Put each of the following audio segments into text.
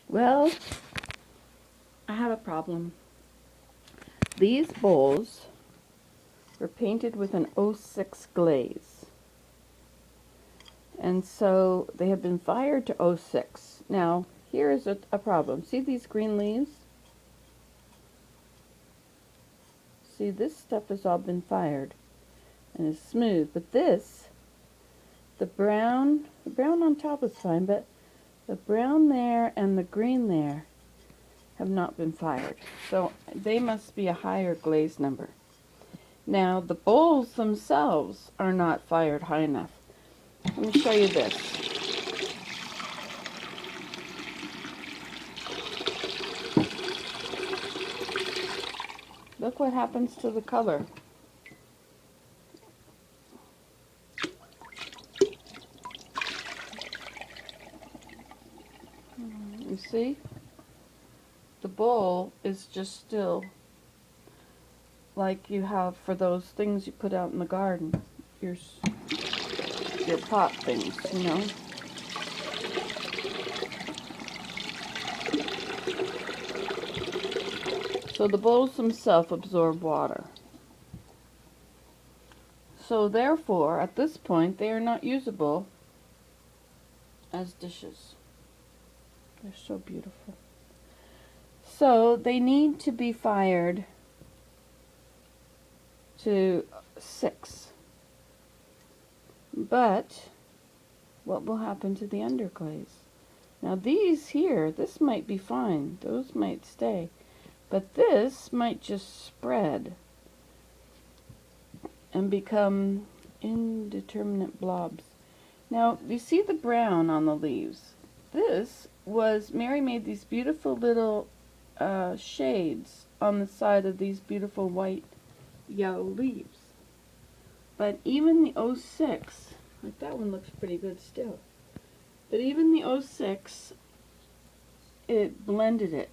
Well, I have a problem. These bowls were painted with an 06 glaze. And so they have been fired to 06. Now, here is a problem. See these green leaves? See, this stuff has all been fired and is smooth. But this, the brown on top is fine, but the brown there and the green there have not been fired. So they must be a higher glaze number. Now, the bowls themselves are not fired high enough. Let me show you this. Look what happens to the color. You see? The bowl is just still like you have for those things you put out in the garden. Your pot things, you know. So the bowls themselves absorb water. So therefore, at this point, they are not usable as dishes. They're so beautiful. So they need to be fired to 6. But what will happen to the underglaze? Now these here, this might be fine. Those might stay. But this might just spread and become indeterminate blobs. Now, you see the brown on the leaves. This was, Mary made these beautiful little shades on the side of these beautiful white, yellow leaves. But even the 06, like that one looks pretty good still. But even the 06, it blended it.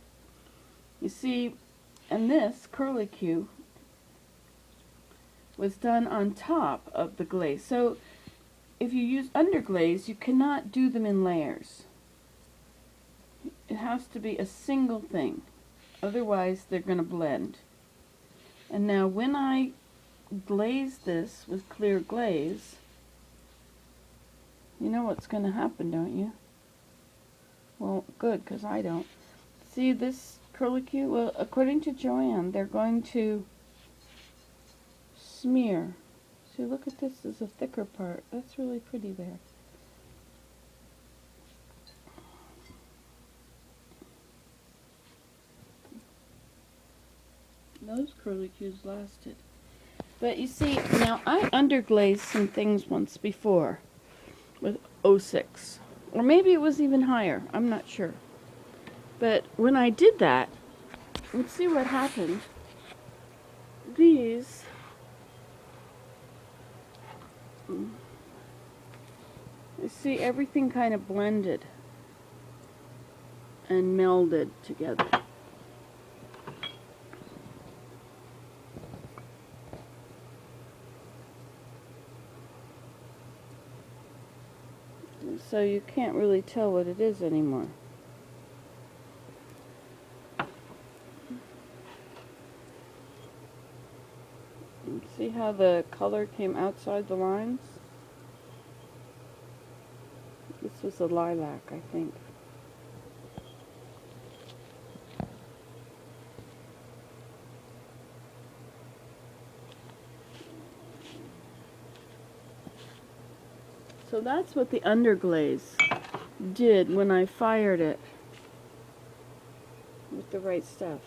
You see, and this curlicue was done on top of the glaze. So if you use underglaze, you cannot do them in layers. It has to be a single thing. Otherwise, they're going to blend. And now when I glaze this with clear glaze, you know what's going to happen, don't you? Well, good, because I don't. See this curlicue? Well, according to Joanne, they're going to smear. See, look at this. There's a thicker part. That's really pretty there. Those curlicues lasted. But you see, now I underglazed some things once before with 06. Or maybe it was even higher. I'm not sure. But when I did that, let's see what happened. These, you see, everything kind of blended and melded together. So you can't really tell what it is anymore. See how the color came outside the lines? This was a lilac, I think. So that's what the underglaze did when I fired it with the right stuff.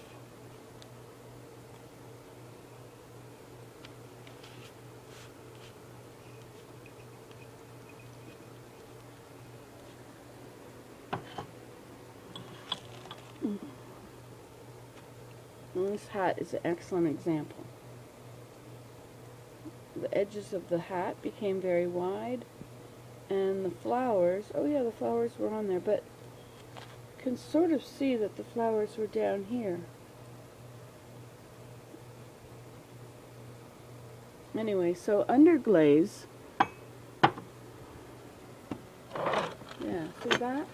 And this hat is an excellent example. The edges of the hat became very wide, and the flowers, oh yeah, the flowers were on there, but you can sort of see that the flowers were down here. Anyway, so underglaze, yeah, see that?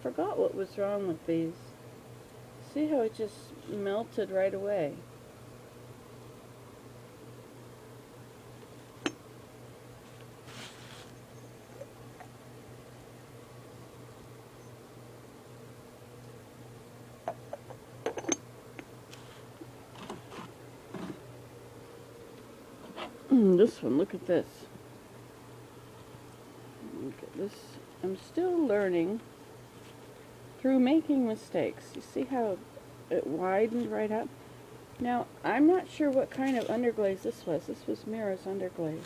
forgot what was wrong with these. See how it just melted right away. This one, look at this. Look at this. I'm still learning through making mistakes. You see how it widened right up? Now, I'm not sure what kind of underglaze this was. This was Mira's underglaze.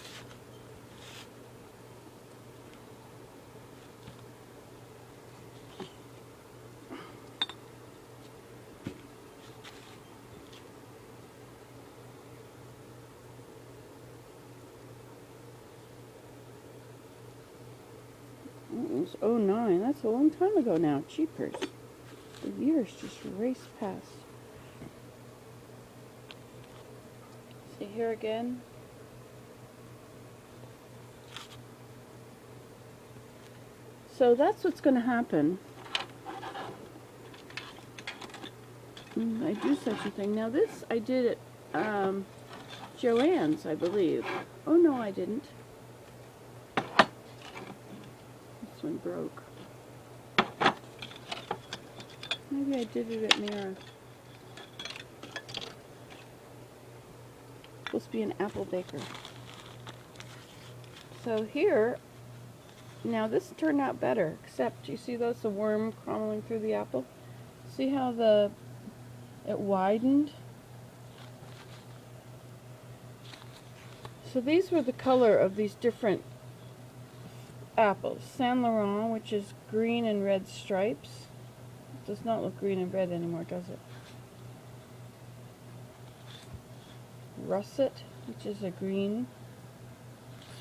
It was '09. That's a long time ago now. Cheapers. The years just raced past. See here again. So that's what's going to happen. I do such a thing. Now this I did at Joann's, I believe. Oh no, I didn't. This one broke. Maybe I did it at Mira. Supposed to be an apple baker. So here, now this turned out better, except you see those, the worm crawling through the apple? See how it widened? So these were the color of these different apples. Saint Laurent, which is green and red stripes. It does not look green and red anymore, does it? Russet, which is a green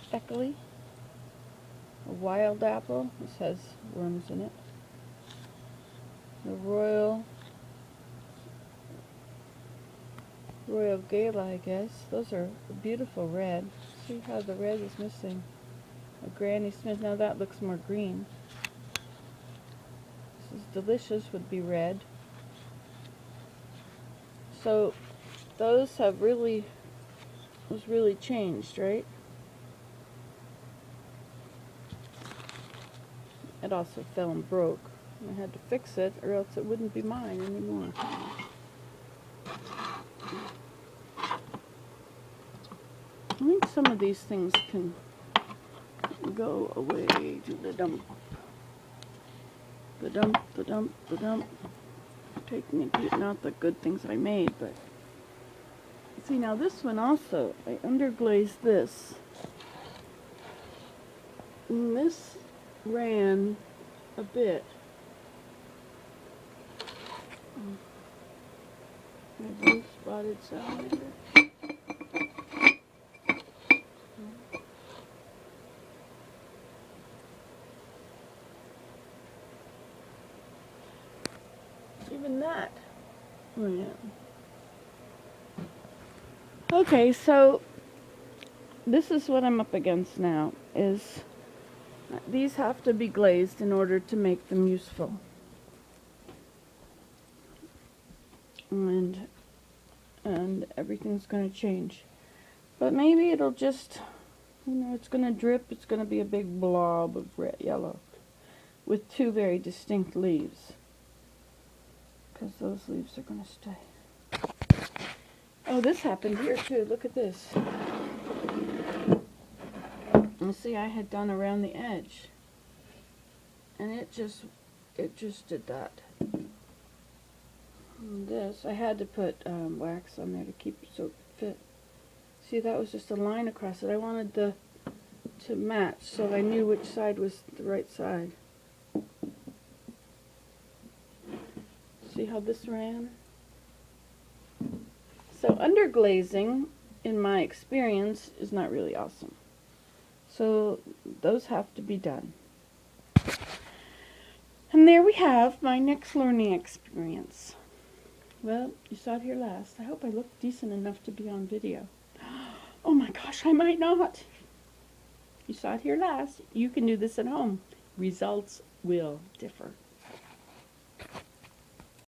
speckly. A wild apple, this has worms in it. The Royal Gala, I guess. Those are beautiful red. See how the red is missing. A Granny Smith. Now that looks more green. This is Delicious, would be red. So those have really changed, right? It also fell and broke. I had to fix it, or else it wouldn't be mine anymore. I think some of these things can go away to the dump. The dump. Taking it, not the good things I made, but see now this one also, I underglazed this. And this ran a bit. My blue spotted salamander. Even that ran. Okay, so this is what I'm up against now, is these have to be glazed in order to make them useful. And everything's going to change. But maybe it'll just, it's going to drip. It's going to be a big blob of red, yellow with two very distinct leaves. Because those leaves are going to stay. Oh, this happened here too. Look at this. You see, I had done around the edge. And it just did that. And this, I had to put wax on there to keep it so it fit. See, that was just a line across it. I wanted to match so I knew which side was the right side. See how this ran? So underglazing, in my experience, is not really awesome. So those have to be done. And there we have my next learning experience. Well, you saw it here last. I hope I look decent enough to be on video. Oh my gosh, I might not. You saw it here last. You can do this at home. Results will differ.